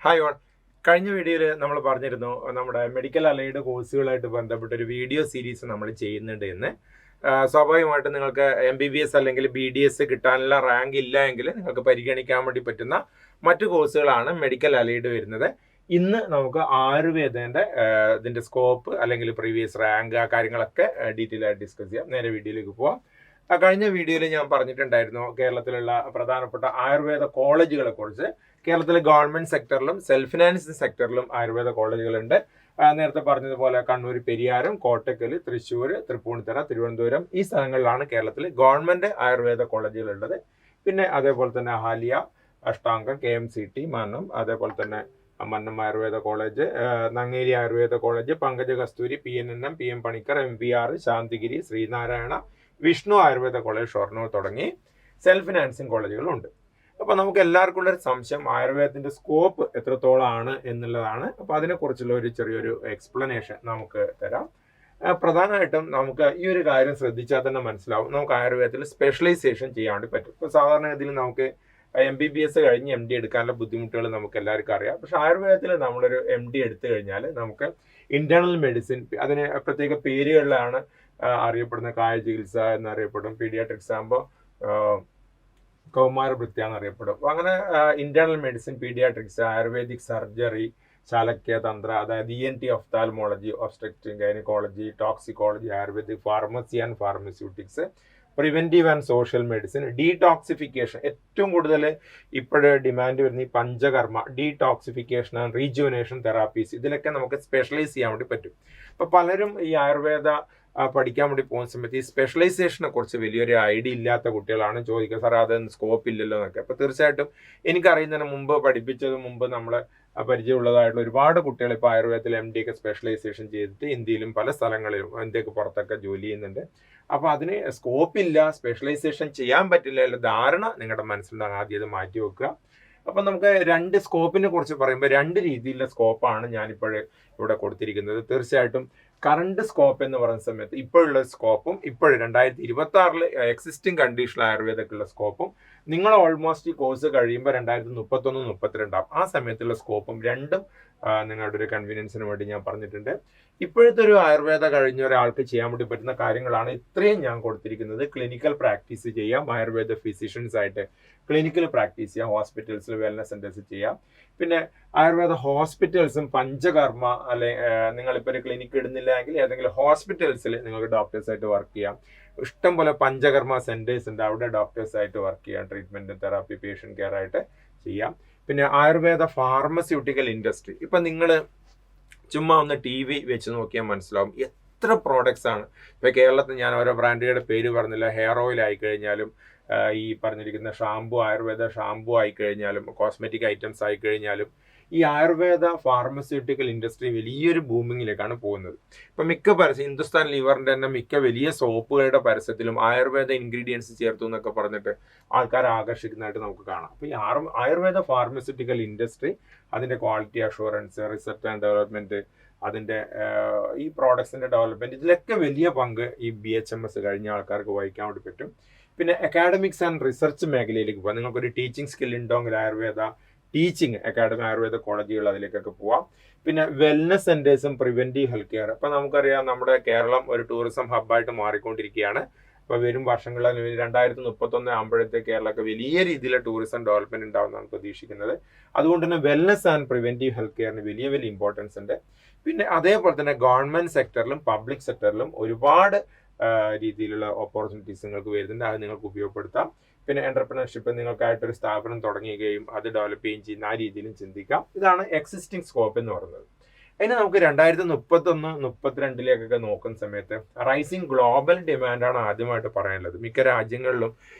Hi on. കഴിഞ്ഞ വീഡിയോയിൽ നമ്മൾ പറഞ്ഞിരുന്നു നമ്മുടെ മെഡിക്കൽ അലൈഡ് കോഴ്സുകളായിട്ട് ബന്ധപ്പെട്ട ഒരു വീഡിയോ സീരീസ് നമ്മൾ ചെയ്യുന്നുണ്ട് എന്ന്. സ്വാഭാവികമായിട്ടും നിങ്ങൾക്ക് MBBS അല്ലെങ്കിൽ BDS കിട്ടാനുള്ള റാങ്ക് ഇല്ല എങ്കിൽ നിങ്ങൾക്ക് പരിഗണിക്കാൻ വേണ്ടി പറ്റുന്ന മറ്റു കോഴ്സുകളാണ് മെഡിക്കൽ അലൈഡ് വരുന്നത്. ഇന്ന് നമുക്ക് ആയുർവേദന്റെ ഇതിന്റെ സ്കോപ്പ് അല്ലെങ്കിൽ പ്രീവിയസ് റാങ്ക് ആ കാര്യങ്ങളൊക്കെ ഡീറ്റെയിൽ ആയിട്ട് ഡിസ്കസ് ചെയ്യാം. നേരെ വീഡിയോയിലേക്ക് പോവാം. കഴിഞ്ഞ വീഡിയോയിൽ ഞാൻ പറഞ്ഞിട്ടുണ്ടായിരുന്നു കേരളത്തിലുള്ള പ്രധാനപ്പെട്ട ആയുർവേദ കോളേജുകളെ കുറിച്ച്. കേരളത്തിലെ ഗവൺമെന്റ് സെക്ടറിലും സെൽഫ് ഫിനാൻസിങ് സെക്ടറിലും ആയുർവേദ കോളേജുകളുണ്ട്. നേരത്തെ പറഞ്ഞതുപോലെ കണ്ണൂർ, പെരിയാരം, കോട്ടക്കൽ, തൃശ്ശൂർ, തൃപ്പൂണിത്തുറ, തിരുവനന്തപുരം ഈ സ്ഥലങ്ങളിലാണ് കേരളത്തിൽ ഗവൺമെന്റ് ആയുർവേദ കോളേജുകളുള്ളത്. പിന്നെ അതേപോലെ തന്നെ ഹാലിയ, അഷ്ടാംഗം, KMCT, മന്നം, അതേപോലെ തന്നെ Mannam Ayurveda college, Nangeri Ayurveda college, Pankaja Kasthuri, PNNM, PM Panicker, MPR, Santhigiri, Sreenarayana, Vishnu Ayurveda college, Shoranur തുടങ്ങി സെൽഫ് ഫിനാൻസിങ് കോളേജുകളുണ്ട്. അപ്പൊ നമുക്ക് എല്ലാവർക്കും ഉള്ള ഒരു സംശയം ആയുർവേദത്തിന്റെ സ്കോപ്പ് എത്രത്തോളമാണ് എന്നുള്ളതാണ്. അപ്പൊ അതിനെക്കുറിച്ചുള്ള ഒരു ചെറിയൊരു എക്സ്പ്ലനേഷൻ നമുക്ക് തരാം. പ്രധാനമായിട്ടും നമുക്ക് ഈ ഒരു കാര്യം ശ്രദ്ധിച്ചാൽ തന്നെ മനസ്സിലാവും, നമുക്ക് ആയുർവേദത്തിൽ സ്പെഷ്യലൈസേഷൻ ചെയ്യാൻ വേണ്ടി പറ്റും. ഇപ്പൊ സാധാരണഗതിയിൽ നമുക്ക് MBBS കഴിഞ്ഞ് MD എടുക്കാനുള്ള ബുദ്ധിമുട്ടുകൾ നമുക്ക് എല്ലാവർക്കും അറിയാം. പക്ഷെ ആയുർവേദത്തിൽ നമ്മളൊരു MD എടുത്തു കഴിഞ്ഞാൽ നമുക്ക് ഇന്റേണൽ മെഡിസിൻ, അതിന് പ്രത്യേക പേരുകളിലാണ് അറിയപ്പെടുന്ന. കായ ചികിത്സ എന്നറിയപ്പെടും, പീഡിയാട്രിക്സ് ആകുമ്പോൾ കൗമാര വൃത്തിയാണ് അറിയപ്പെടും. അങ്ങനെ internal medicine, paediatrics, Ayurvedic surgery, Shalakya Tantra, അതായത് ENT, ophthalmology, obstetric gynaecology, toxicology, Ayurvedic pharmacy and pharmaceutics, preventive and social medicine, detoxification. ഏറ്റവും കൂടുതൽ ഇപ്പോഴ് ഡിമാൻഡ് വരുന്ന ഈ Panchakarma, detoxification and rejuvenation therapies, ഇതിലൊക്കെ നമുക്ക് സ്പെഷ്യലൈസ് ചെയ്യാൻ വേണ്ടി പറ്റും. അപ്പൊ പലരും ഈ ആയുർവേദ പഠിക്കാൻ വേണ്ടി പോകുന്ന സമയത്ത് ഈ സ്പെഷ്യലൈസേഷനെ കുറിച്ച് വലിയൊരു ഐഡിയ ഇല്ലാത്ത കുട്ടികളാണ് ചോദിക്കുക, സാർ അതൊന്നും സ്കോപ്പ് ഇല്ലല്ലോ എന്നൊക്കെ. അപ്പൊ തീർച്ചയായിട്ടും എനിക്കറിയുന്നതിന് മുമ്പ്, പഠിപ്പിച്ചത് മുമ്പ് നമ്മൾ പരിചയമുള്ളതായിട്ടുള്ള ഒരുപാട് കുട്ടികൾ ഇപ്പോൾ ആയുർവേദത്തിൽ MD ഒക്കെ സ്പെഷ്യലൈസേഷൻ ചെയ്തിട്ട് ഇന്ത്യയിലും പല സ്ഥലങ്ങളിലും, ഇന്ത്യക്ക് പുറത്തൊക്കെ ജോലി ചെയ്യുന്നുണ്ട്. അപ്പൊ അതിന് സ്കോപ്പ് ഇല്ല, സ്പെഷ്യലൈസേഷൻ ചെയ്യാൻ പറ്റില്ല എന്ന ധാരണ നിങ്ങളുടെ മനസ്സിലുണ്ടാകും. ആദ്യം ഇത് മാറ്റി വെക്കുക. അപ്പൊ നമുക്ക് രണ്ട് സ്കോപ്പിനെ കുറിച്ച് പറയുമ്പോൾ രണ്ട് രീതിയിലുള്ള സ്കോപ്പാണ് ഞാനിപ്പോഴേ ഇവിടെ കൊടുത്തിരിക്കുന്നത്. തീർച്ചയായിട്ടും കറണ്ട് സ്കോപ്പ് എന്ന് പറയുന്ന സമയത്ത് ഇപ്പോഴുള്ള സ്കോപ്പും ഇപ്പോഴും 2026 എക്സിസ്റ്റിംഗ് കണ്ടീഷണൽ ആയുർവേദക്കുള്ള സ്കോപ്പും, നിങ്ങൾ ഓൾമോസ്റ്റ് ഈ കോഴ്സ് കഴിയുമ്പോൾ 2031, 32 ആ സമയത്തുള്ള സ്കോപ്പും രണ്ടും നിങ്ങളുടെ ഒരു കൺവീനിയൻസിന് വേണ്ടി ഞാൻ പറഞ്ഞിട്ടുണ്ട്. ഇപ്പോഴത്തെ ഒരു ആയുർവേദ കഴിഞ്ഞ ഒരാൾക്ക് ചെയ്യാൻ വേണ്ടി പറ്റുന്ന കാര്യങ്ങളാണ് ഇത്രയും ഞാൻ കൊടുത്തിരിക്കുന്നത്. ക്ലിനിക്കൽ പ്രാക്ടീസ് ചെയ്യാം, ആയുർവേദ ഫിസിഷ്യൻസ് ആയിട്ട് ക്ലിനിക്കൽ പ്രാക്ടീസ് ചെയ്യാം, ഹോസ്പിറ്റൽസിൽ, വെൽനസ് സെന്റേഴ്സ് ചെയ്യാം. പിന്നെ ആയുർവേദ ഹോസ്പിറ്റൽസും പഞ്ചകർമ്മ, അല്ലെ നിങ്ങളിപ്പോൾ ഒരു ക്ലിനിക്ക് ഇടുന്നില്ല എങ്കിൽ ഏതെങ്കിലും ഹോസ്പിറ്റൽസിൽ നിങ്ങൾക്ക് ഡോക്ടേഴ്സായിട്ട് വർക്ക് ചെയ്യാം. ഇഷ്ടംപോലെ പഞ്ചകർമ്മ സെന്റേഴ്സ് ഉണ്ട്, അവിടെ ഡോക്ടേഴ്സായിട്ട് വർക്ക് ചെയ്യാം, ട്രീറ്റ്മെന്റ്, തെറാപ്പി, പേഷ്യന്റ് കെയർ ആയിട്ട് ചെയ്യാം. പിന്നെ ആയുർവേദ ഫാർമസ്യൂട്ടിക്കൽ ഇൻഡസ്ട്രി, ഇപ്പൊ നിങ്ങൾ ചുമ്മാ ഒന്ന് TV വെച്ച് നോക്കിയാൽ മനസ്സിലാവും എത്ര പ്രോഡക്ട്സ് ആണ്. ഇപ്പൊ കേരളത്തിൽ ഞാൻ ഓരോ ബ്രാൻഡുകളുടെ പേര് പറഞ്ഞില്ല, ഹെയർ ഓയിൽ ആയിക്കഴിഞ്ഞാലും, ഈ പറഞ്ഞിരിക്കുന്ന ഷാംപൂ, ആയുർവേദ ഷാംപൂ ആയിക്കഴിഞ്ഞാലും, കോസ്മെറ്റിക് ഐറ്റംസ് ആയിക്കഴിഞ്ഞാലും, ഈ ആയുർവേദ ഫാർമസ്യൂട്ടിക്കൽ ഇൻഡസ്ട്രി വലിയൊരു ബൂമിങ്ങിലേക്കാണ് പോകുന്നത്. ഇപ്പൊ മിക്ക പരസ്യം, ഹിന്ദുസ്ഥാൻ ലിവറിന്റെ തന്നെ മിക്ക വലിയ സോപ്പുകളുടെ പരസ്യത്തിലും ആയുർവേദ ഇൻഗ്രീഡിയൻസ് ചേർത്തു എന്നൊക്കെ പറഞ്ഞിട്ട് ആൾക്കാരെ ആകർഷിക്കുന്നതായിട്ട് നമുക്ക് കാണാം. അപ്പൊ ഈ ആയുർവേദ ഫാർമസ്യൂട്ടിക്കൽ ഇൻഡസ്ട്രി, അതിന്റെ quality assurance, research and development, അതിന്റെ ഈ പ്രോഡക്ട്സിന്റെ ഡെവലപ്മെന്റ്, ഇതിലൊക്കെ വലിയ പങ്ക് ഈ BHMS കഴിഞ്ഞ ആൾക്കാർക്ക് വഹിക്കാൻ വേണ്ടി പറ്റും. പിന്നെ അക്കാഡമിക്സ് ആൻഡ് റിസർച്ച് മേഖലയിലേക്ക് പോകാം. നിങ്ങൾക്കൊരു ടീച്ചിങ് സ്കിൽ ഉണ്ടെങ്കിൽ ആയുർവേദ ടീച്ചിങ് അക്കാഡമി, ആയുർവേദ കോളേജുകൾ, അതിലേക്കൊക്കെ പോവാം. പിന്നെ വെൽനസ് സെന്റേഴ്സും പ്രിവെന്റീവ് ഹെൽത്ത് കെയർ. അപ്പൊ നമുക്കറിയാം നമ്മുടെ കേരളം ഒരു ടൂറിസം ഹബ്ബായിട്ട് മാറിക്കൊണ്ടിരിക്കുകയാണ്. അപ്പൊ വരും വർഷങ്ങളിൽ 2031 ആകുമ്പോഴത്തേക്ക് കേരളമൊക്കെ വലിയ രീതിയിലുള്ള ടൂറിസം ഡെവലപ്മെന്റ് ഉണ്ടാവുമെന്നാണ് പ്രതീക്ഷിക്കുന്നത്. അതുകൊണ്ട് തന്നെ വെൽനസ് ആൻഡ് പ്രിവെന്റീവ് ഹെൽത്ത് കെയറിന് വലിയ വലിയ ഇമ്പോർട്ടൻസ് ഉണ്ട്. പിന്നെ അതേപോലെ തന്നെ ഗവൺമെന്റ് സെക്ടറിലും പബ്ലിക് സെക്ടറിലും ഒരുപാട് രീതിയിലുള്ള ഓപ്പർച്യൂണിറ്റീസ് നിങ്ങൾക്ക് വരുന്നുണ്ട്, അത് നിങ്ങൾക്ക് ഉപയോഗപ്പെടുത്താം. പിന്നെ എന്റർപ്രണർഷിപ്പ്, നിങ്ങൾക്കായിട്ടൊരു സ്ഥാപനം തുടങ്ങുകയും അത് ഡെവലപ്പ് ചെയ്യുകയും ചെയ്യുന്ന ആ രീതിയിലും ചിന്തിക്കാം. ഇതാണ് എക്സിസ്റ്റിംഗ് സ്കോപ്പ് എന്ന് പറയുന്നത്. അതിന് നമുക്ക് 2031, 32 നോക്കുന്ന സമയത്ത് റൈസിങ് ഗ്ലോബൽ ഡിമാൻഡാണ് ആദ്യമായിട്ട് പറയാനുള്ളത്. മിക്ക രാജ്യങ്ങളിലും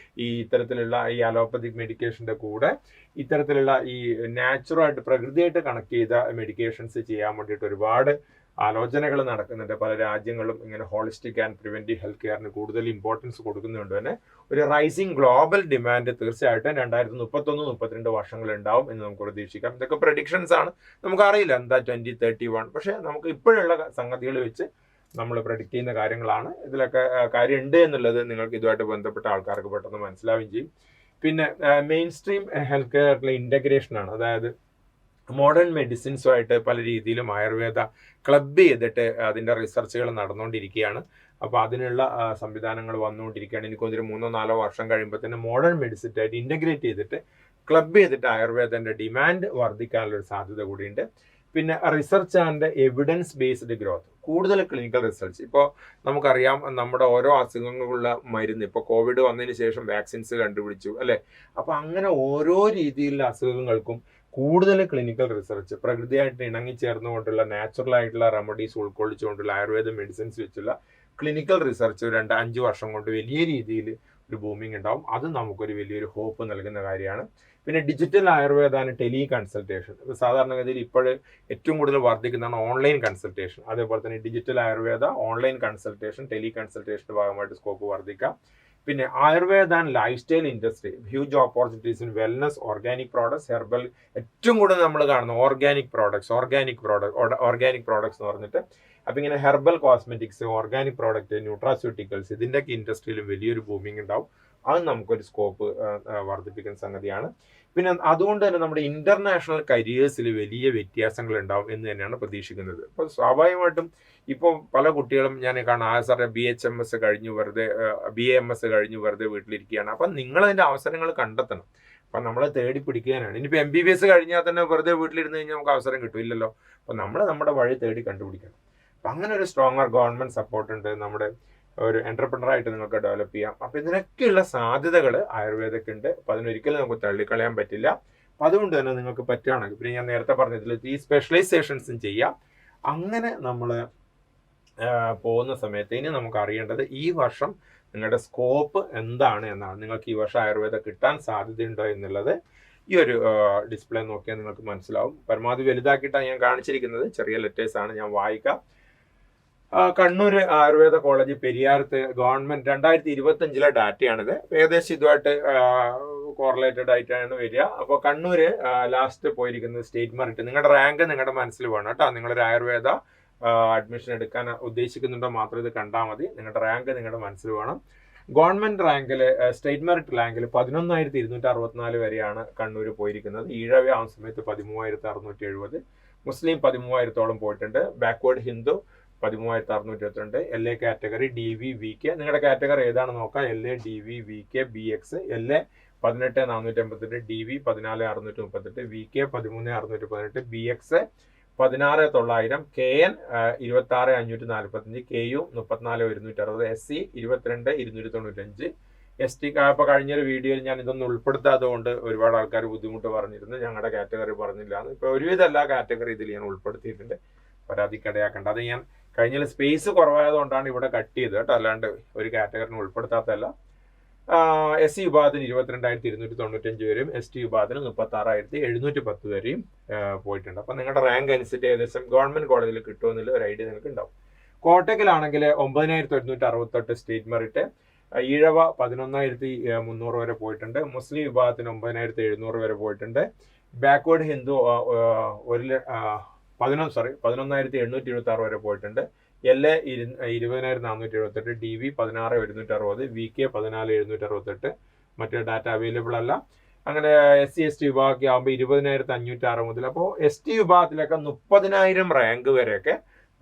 ഈ ഇത്തരത്തിലുള്ള ഈ അലോപ്പതിക് മെഡിക്കേഷന്റെ കൂടെ ഇത്തരത്തിലുള്ള ഈ നാച്ചുറലായിട്ട്, പ്രകൃതിയായിട്ട് കണക്ട് ചെയ്ത മെഡിക്കേഷൻസ് ചെയ്യാൻ വേണ്ടിയിട്ട് ഒരുപാട് ആലോചനകൾ നടക്കുന്നുണ്ട്. പല രാജ്യങ്ങളും ഇങ്ങനെ ഹോളിസ്റ്റിക് ആൻഡ് പ്രിവെന്റീവ് ഹെൽത്ത് കെയറിന് കൂടുതൽ ഇമ്പോർട്ടൻസ് കൊടുക്കുന്നതുകൊണ്ട് തന്നെ ഒരു റൈസിങ് ഗ്ലോബൽ ഡിമാൻഡ് തീർച്ചയായിട്ടും 2031, 32 വർഷങ്ങൾ ഉണ്ടാവും എന്ന് നമുക്ക് പ്രതീക്ഷിക്കാം. ഇതൊക്കെ പ്രഡിക്ഷൻസ് ആണ്, നമുക്കറിയില്ല എന്താ 2031. പക്ഷെ നമുക്ക് ഇപ്പോഴുള്ള സംഗതികൾ വെച്ച് നമ്മൾ പ്രഡിക്റ്റ് ചെയ്യുന്ന കാര്യങ്ങളാണ്. ഇതിലൊക്കെ കാര്യമുണ്ട് എന്നുള്ളത് നിങ്ങൾക്ക് ഇതുമായിട്ട് ബന്ധപ്പെട്ട ആൾക്കാർക്ക് പെട്ടെന്ന് മനസ്സിലാവുകയും ചെയ്യും. പിന്നെ മെയിൻ സ്ട്രീം ഹെൽത്ത് കെയറിലെ ഇന്റഗ്രേഷൻ ആണ്. അതായത് മോഡേൺ മെഡിസിൻസുമായിട്ട് പല രീതിയിലും ആയുർവേദ ക്ലബ് ചെയ്തിട്ട് അതിൻ്റെ റിസർച്ചുകൾ നടന്നുകൊണ്ടിരിക്കുകയാണ്. അപ്പോൾ അതിനുള്ള സംവിധാനങ്ങൾ വന്നുകൊണ്ടിരിക്കുകയാണ്. എനിക്കൊരു 3-4 വർഷം കഴിയുമ്പോൾ തന്നെ മോഡേൺ മെഡിസിനായിട്ട് ഇൻ്റഗ്രേറ്റ് ചെയ്തിട്ട് ക്ലബ് ചെയ്തിട്ട് ആയുർവേദൻ്റെ ഡിമാൻഡ് വർദ്ധിക്കാനുള്ളൊരു സാധ്യത കൂടിയുണ്ട്. പിന്നെ research and evidence based growth, കൂടുതൽ ക്ലിനിക്കൽ റിസർച്ച്. ഇപ്പോൾ നമുക്കറിയാം നമ്മുടെ ഓരോ അസുഖങ്ങളുള്ള മരുന്ന്, ഇപ്പോൾ കോവിഡ് വന്നതിന് ശേഷം വാക്സിൻസ് കണ്ടുപിടിച്ചു അല്ലേ. അപ്പോൾ അങ്ങനെ ഓരോ രീതിയിലുള്ള അസുഖങ്ങൾക്കും കൂടുതൽ ക്ലിനിക്കൽ റിസർച്ച്, പ്രകൃതിയായിട്ട് ഇണങ്ങിച്ചേർന്നുകൊണ്ടുള്ള നാച്ചുറൽ ആയിട്ടുള്ള റെമഡീസ് ഉൾക്കൊള്ളിച്ചുകൊണ്ടുള്ള ആയുർവേദ മെഡിസിൻസ് വെച്ചുള്ള ക്ലിനിക്കൽ റിസർച്ച് 2-5 വർഷം കൊണ്ട് വലിയ രീതിയിൽ ഒരു ബൂമിംഗ് ഉണ്ടാവും. അത് നമുക്കൊരു വലിയൊരു ഹോപ്പ് നൽകുന്ന കാര്യമാണ്. പിന്നെ ഡിജിറ്റൽ ആയുർവേദാണ് ടെലി കൺസൾട്ടേഷൻ. സാധാരണഗതിയിൽ ഇപ്പോൾ ഏറ്റവും കൂടുതൽ വർദ്ധിക്കുന്നതാണ് ഓൺലൈൻ കൺസൾട്ടേഷൻ. അതേപോലെ തന്നെ digital Ayurveda, online consultation, tele കൺസൾട്ടേഷൻ്റെ ഭാഗമായിട്ട് സ്കോപ്പ് വർദ്ധിക്കാം. പിന്നെ Ayurveda and lifestyle industry, huge opportunities in wellness, organic products, herbal. ഏറ്റവും കൂടുതൽ നമ്മൾ കാണുന്ന ഓർഗാനിക് പ്രോഡക്ട്സ് എന്ന് പറഞ്ഞിട്ട്. അപ്പം ഇങ്ങനെ herbal cosmetics, organic product, nutraceuticals, ഇതിൻ്റെയൊക്കെ ഇൻഡസ്ട്രിയിലും വലിയൊരു ബൂമിംഗ് ഉണ്ടാവും. അത് നമുക്കൊരു സ്കോപ്പ് വർദ്ധിപ്പിക്കുന്ന സംഗതിയാണ്. പിന്നെ അതുകൊണ്ട് തന്നെ നമ്മുടെ ഇന്റർനാഷണൽ കരിയേഴ്സിൽ വലിയ വ്യത്യാസങ്ങൾ ഉണ്ടാവും എന്ന് തന്നെയാണ് പ്രതീക്ഷിക്കുന്നത്. അപ്പോൾ സ്വാഭാവികമായിട്ടും ഇപ്പോൾ പല കുട്ടികളും ഞാൻ കാണാം സാറേ BHMS കഴിഞ്ഞു വെറുതെ BAMS കഴിഞ്ഞു വെറുതെ വീട്ടിലിരിക്കുകയാണ്. അപ്പം നിങ്ങളതിൻ്റെ അവസരങ്ങൾ കണ്ടെത്തണം. അപ്പം നമ്മൾ തേടി പിടിക്കാനാണ്. ഇനിയിപ്പോൾ MBBS കഴിഞ്ഞാൽ തന്നെ വെറുതെ വീട്ടിലിരുന്ന് കഴിഞ്ഞാൽ നമുക്ക് അവസരം കിട്ടില്ലല്ലോ. അപ്പം നമ്മൾ നമ്മുടെ വഴി തേടി കണ്ടുപിടിക്കണം. അപ്പം അങ്ങനെ ഒരു സ്ട്രോങ്ങർ ഗവൺമെൻറ് സപ്പോർട്ട് ഉണ്ട്. നമ്മുടെ ഒരു എൻ്റർപ്രണറായിട്ട് നിങ്ങൾക്ക് ഡെവലപ്പ് ചെയ്യാം. അപ്പോൾ ഇതിനൊക്കെയുള്ള സാധ്യതകൾ ആയുർവേദക്കുണ്ട്. അപ്പോൾ അതിനൊരിക്കലും നമുക്ക് തള്ളിക്കളയാൻ പറ്റില്ല. അപ്പം അതുകൊണ്ട് തന്നെ നിങ്ങൾക്ക് പറ്റുകയാണെങ്കിൽ, പിന്നെ ഞാൻ നേരത്തെ പറഞ്ഞതിൽ ഈ സ്പെഷ്യലൈസേഷൻസും ചെയ്യാം. അങ്ങനെ നമ്മൾ പോകുന്ന സമയത്ത് ഇനി നമുക്ക് അറിയേണ്ടത് ഈ വർഷം നിങ്ങളുടെ സ്കോപ്പ് എന്താണ് എന്നാണ്. നിങ്ങൾക്ക് ഈ വർഷം ആയുർവേദ കിട്ടാൻ സാധ്യതയുണ്ടോ എന്നുള്ളത് ഈ ഒരു ഡിസ്പ്ലേ നോക്കിയാൽ നിങ്ങൾക്ക് മനസ്സിലാവും. പരമാവധി വലുതാക്കിയിട്ടാണ് ഞാൻ കാണിച്ചിരിക്കുന്നത്. ചെറിയ ലെറ്റേഴ്സാണ്, ഞാൻ വായിക്കാം. കണ്ണൂർ ആയുർവേദ കോളേജ് പെരിയാരത്ത് ഗവൺമെന്റ് 2025 ഡാറ്റയാണിത്. ഏകദേശം ഇതുമായിട്ട് കോറിലേറ്റഡ് ആയിട്ടാണ് വരിക. അപ്പോൾ കണ്ണൂർ ലാസ്റ്റ് പോയിരിക്കുന്നത് സ്റ്റേറ്റ് മെറിറ്റ്. നിങ്ങളുടെ റാങ്ക് നിങ്ങളുടെ മനസ്സിൽ വേണം കേട്ടോ. നിങ്ങളൊരു ആയുർവേദ അഡ്മിഷൻ എടുക്കാൻ ഉദ്ദേശിക്കുന്നുണ്ടോ മാത്രം ഇത് കണ്ടാൽ മതി. നിങ്ങളുടെ റാങ്ക് നിങ്ങളുടെ മനസ്സിൽ വേണം. ഗവൺമെന്റ് റാങ്കിൽ സ്റ്റേറ്റ് മെറിറ്റ് റാങ്കിൽ 11,264 വരെയാണ് കണ്ണൂർ പോയിരിക്കുന്നത്. ഈഴവ ആ സമയത്ത് 13,670, മുസ്ലിം 13,000-ഓളം പോയിട്ടുണ്ട്. Backward Hindu 13,622. LA category DV VK. നിങ്ങളുടെ കാറ്റഗറി ഏതാണെന്ന് നോക്കാം. LA DV VK BX. LA 18,488, DV 14,638, VK 13,618, BX 16,900, KN 26,545, KU 34,160, SC 22,295. ST ഇപ്പോൾ കഴിഞ്ഞൊരു വീഡിയോയിൽ ഞാൻ ഇതൊന്നും ഉൾപ്പെടുത്താത്തത് കൊണ്ട് ഒരുപാട് ആൾക്കാർ ബുദ്ധിമുട്ട് പറഞ്ഞിരുന്നു. ഞങ്ങളുടെ കാറ്റഗറി പറഞ്ഞില്ല എന്ന്. ഇപ്പോൾ ഒരുവിധം എല്ലാ കാറ്റഗറി ഇതിൽ ഞാൻ ഉൾപ്പെടുത്തിയിട്ടുണ്ട്. പരാതിക്കിടയാക്കേണ്ട. അത് ഞാൻ കഴിഞ്ഞ സ്പേസ് കുറവായതുകൊണ്ടാണ് ഇവിടെ കട്ട് ചെയ്തത് കേട്ടോ. അല്ലാണ്ട് ഒരു കാറ്റഗറിന് ഉൾപ്പെടുത്താത്തതല്ല. SC വിഭാഗത്തിന് 22,295 വരെയും ST വിഭാഗത്തിന് 36,710 വരെയും പോയിട്ടുണ്ട്. അപ്പം നിങ്ങളുടെ റാങ്ക് അനുസരിച്ച് ഏകദേശം ഗവൺമെന്റ് കോളേജിൽ കിട്ടുമെന്നുള്ള ഒരു ഐഡിയ നിങ്ങൾക്ക് ഉണ്ടാവും. കോട്ടക്കലാണെങ്കിൽ 9,168 സ്റ്റേറ്റ് മെറിറ്റ്. ഈഴവ 11,300 വരെ പോയിട്ടുണ്ട്. മുസ്ലിം വിഭാഗത്തിന് 9,700 വരെ പോയിട്ടുണ്ട്. ബാക്ക്വേർഡ് ഹിന്ദു 11,876 വരെ പോയിട്ടുണ്ട്. LA 20,478, DV 16,160, VK 14,768. മറ്റേ ഡാറ്റ അവൈലബിൾ അല്ല. അങ്ങനെ SC ST വിഭാഗമൊക്കെ ആകുമ്പോൾ 20,506 മുതൽ. അപ്പോൾ ST വിഭാഗത്തിലൊക്കെ 30,000 റാങ്ക് വരെയൊക്കെ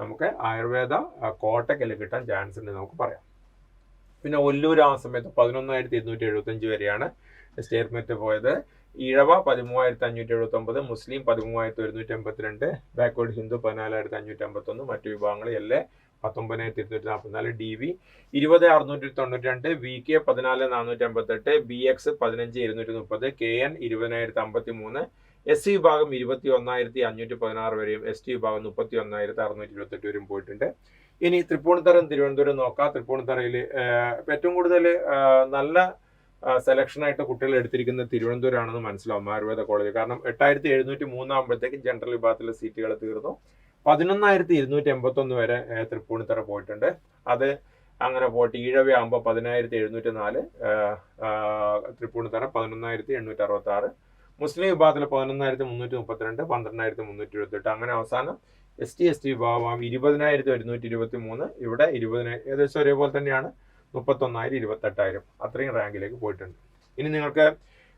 നമുക്ക് ആയുർവേദ കോട്ടക്കൽ കിട്ടാൻ ചാൻസ് ഉണ്ട് നമുക്ക് പറയാം. പിന്നെ ഒല്ലൂർ ആ സമയത്ത് 11,275 വരെയാണ് സ്റ്റേറ്റ് മെറിറ്റ് പോയത്. ഈഴവ 13,579, മുസ്ലിം 13,182, ബാക്ക്വേർഡ് ഹിന്ദു 14,551, മറ്റു വിഭാഗങ്ങൾ LA 19,244, DV 20,692, VK 14,458, BX 15,230, KN 20,053, SC വിഭാഗം 21,516 വരെയും ST വിഭാഗം 31,628 വരെയും പോയിട്ടുണ്ട്. ഇനി തൃപ്പൂണിത്തറയും തിരുവനന്തപുരം നോക്കാം. തൃപ്പൂണിത്തറയിൽ ഏറ്റവും കൂടുതൽ നല്ല സെലക്ഷനായിട്ട് കുട്ടികൾ എടുത്തിരിക്കുന്നത് തിരുവനന്തപുരമാണെന്ന് മനസ്സിലാവും ആയുർവേദ കോളേജ്. കാരണം 8,703 ആകുമ്പോഴത്തേക്കും ജനറൽ വിഭാഗത്തിലെ സീറ്റുകൾ തീർന്നു. 11,281 വരെ തൃപ്പൂണിത്തറ പോയിട്ടുണ്ട്. അത് അങ്ങനെ പോയിട്ട് ഈഴവയാകുമ്പോൾ 10,704, തൃപ്പൂണിത്തറ 11,866, മുസ്ലിം വിഭാഗത്തിൽ 11,332, 12,328. അങ്ങനെ അവസാനം ST ST വിഭാഗം 20,123, ഇവിടെ 20,000 ഏകദേശം ഒരേപോലെ തന്നെയാണ്. 31,000, 28,000 അത്രയും റാങ്കിലേക്ക് പോയിട്ടുണ്ട്. ഇനി നിങ്ങൾക്ക്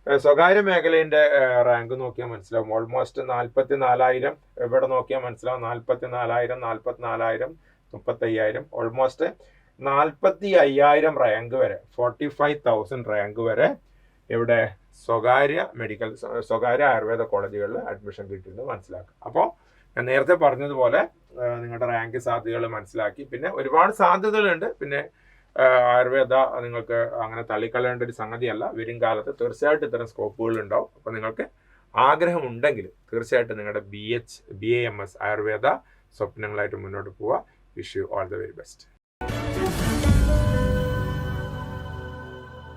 സ്വകാര്യ മേഖലയുടെ റാങ്ക് നോക്കിയാൽ മനസ്സിലാവും. ഓൾമോസ്റ്റ് 44,000. ഇവിടെ നോക്കിയാൽ മനസ്സിലാവും 44,000, 44,000, 35,000, ഓൾമോസ്റ്റ് 45,000 റാങ്ക് വരെ, 45,000 റാങ്ക് വരെ ഇവിടെ സ്വകാര്യ ആയുർവേദ കോളേജുകളിൽ അഡ്മിഷൻ കിട്ടിയെന്ന് മനസ്സിലാക്കുക. അപ്പോൾ ഞാൻ നേരത്തെ പറഞ്ഞതുപോലെ നിങ്ങളുടെ റാങ്ക് സാധ്യതകൾ മനസ്സിലാക്കി. പിന്നെ ഒരുപാട് സാധ്യതകളുണ്ട്. പിന്നെ ആയുർവേദ നിങ്ങൾക്ക് അങ്ങനെ തള്ളിക്കളയേണ്ട ഒരു സംഗതിയല്ല. വരും കാലത്ത് തീർച്ചയായിട്ടും ഇത്തരം സ്കോപ്പുകൾ ഉണ്ടാവും. അപ്പോൾ നിങ്ങൾക്ക് ആഗ്രഹമുണ്ടെങ്കിൽ തീർച്ചയായിട്ടും നിങ്ങളുടെ BAMS ആയുർവേദ സ്വപ്നങ്ങളായിട്ട് മുന്നോട്ട് പോവുക. Wish you all the very best.